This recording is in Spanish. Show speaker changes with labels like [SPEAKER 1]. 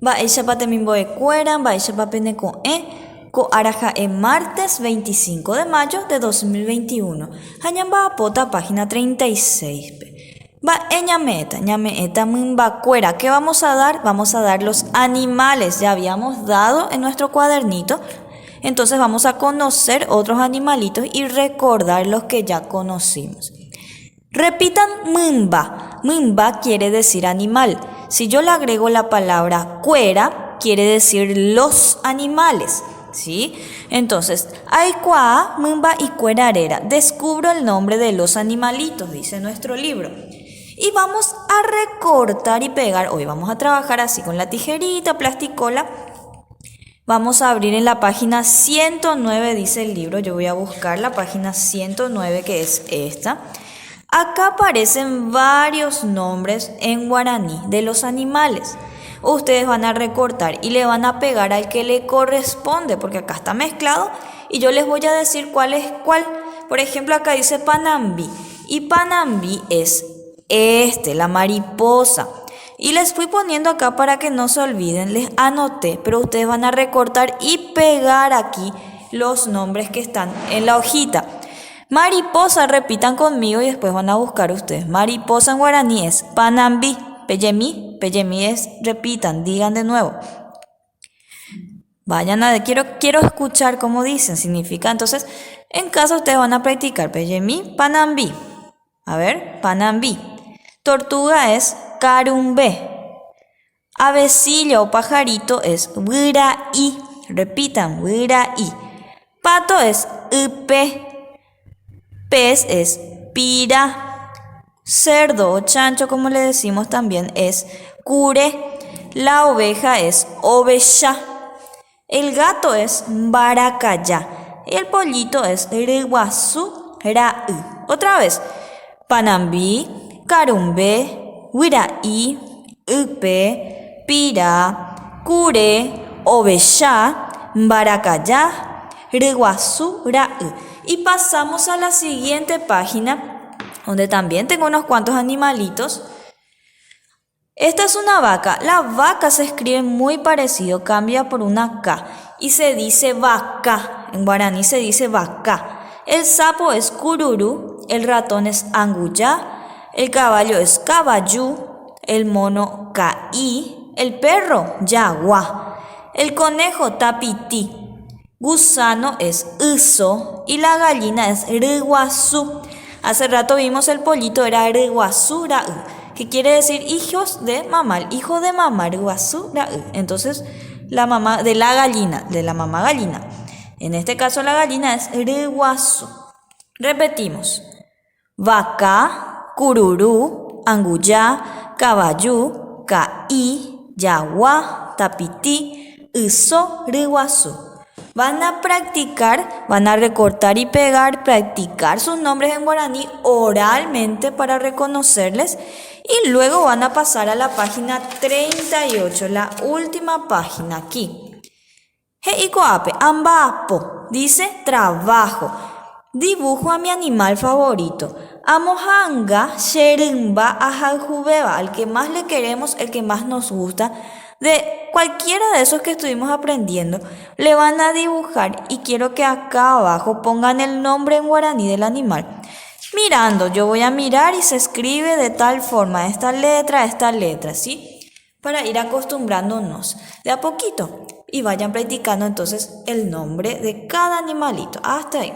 [SPEAKER 1] Mba'éichapa temimbo'ekuéra, mba'éichapa peneko'ẽ, ko'ára ha'e martes 25 de mayo de 2021. Ha ñamba'apóta página 36. Mba'e ñame'ẽta mymbakuéra. ¿Qué vamos a dar? Vamos a dar los animales. Ya habíamos dado en nuestro cuadernito. Entonces vamos a conocer otros animalitos y recordar los que ya conocimos. Repitan mymba. Mymba quiere decir animal. Si yo le agrego la palabra cuera, quiere decir los animales, ¿sí? Entonces, aikua, mymba y cuerarera. Descubro el nombre de los animalitos, dice nuestro libro. Y vamos a recortar y pegar. Hoy vamos a trabajar así con la tijerita, plasticola. Vamos a abrir en la página 109, dice el libro. Yo voy a buscar la página 109, que es esta. Acá aparecen varios nombres en guaraní de los animales. Ustedes van a recortar y le van a pegar al que le corresponde, porque acá está mezclado y yo les voy a decir cuál es cuál. Por ejemplo, acá dice panambí y panambí es la mariposa. Y les fui poniendo acá para que no se olviden, les anoté, pero ustedes van a recortar y pegar aquí los nombres que están en la hojita. Mariposa, repitan conmigo y después van a buscar ustedes. Mariposa en guaraní es panambí. Peyemí, peyemí es, repitan, digan de nuevo. Vayan a, quiero escuchar cómo dicen, significa. Entonces, en casa ustedes van a practicar. Peyemí, panambí. A ver, panambí. Tortuga es carumbé. Avecilla o pajarito es wiraí. Repitan, wiraí. Pato es upe. Pez es pira. Cerdo o chancho, como le decimos también, es cure. La oveja es oveja. El gato es baracaya. Y el pollito es riguazú raí. Otra vez. Panambí, carumbé, wiraí, upe, pira, cure, oveja, baracaya, riguazú raí. Y pasamos a la siguiente página, donde también tengo unos cuantos animalitos. Esta es una vaca. La vaca se escribe muy parecido, cambia por una K y se dice vaca. En guaraní se dice vaca. El sapo es cururú, el ratón es anguyá, el caballo es caballú, el mono caí, el perro yaguá, el conejo tapití. Gusano es uso y la gallina es riguazú. Hace rato vimos el pollito era riguazú raí, que quiere decir hijos de mamá, hijo de mamá riguazú raí. Entonces, la mamá de la gallina, de la mamá gallina. En este caso la gallina es riguazú. Repetimos. Vaca, cururú, anguyá, caballú, caí, yaguá, tapití, uso, riguazú. Van a practicar, van a recortar y pegar, practicar sus nombres en guaraní oralmente para reconocerles y luego van a pasar a la página 38, la última página aquí. Heikoape, ambapo, dice trabajo. Dibujo a mi animal favorito. Amohanga, sherumba, ajaljubeba, al que más le queremos, el que más nos gusta. De cualquiera de esos que estuvimos aprendiendo, le van a dibujar y quiero que acá abajo pongan el nombre en guaraní del animal. Mirando, yo voy a mirar y se escribe de tal forma, esta letra, ¿sí? Para ir acostumbrándonos de a poquito y vayan practicando entonces el nombre de cada animalito. Hasta ahí.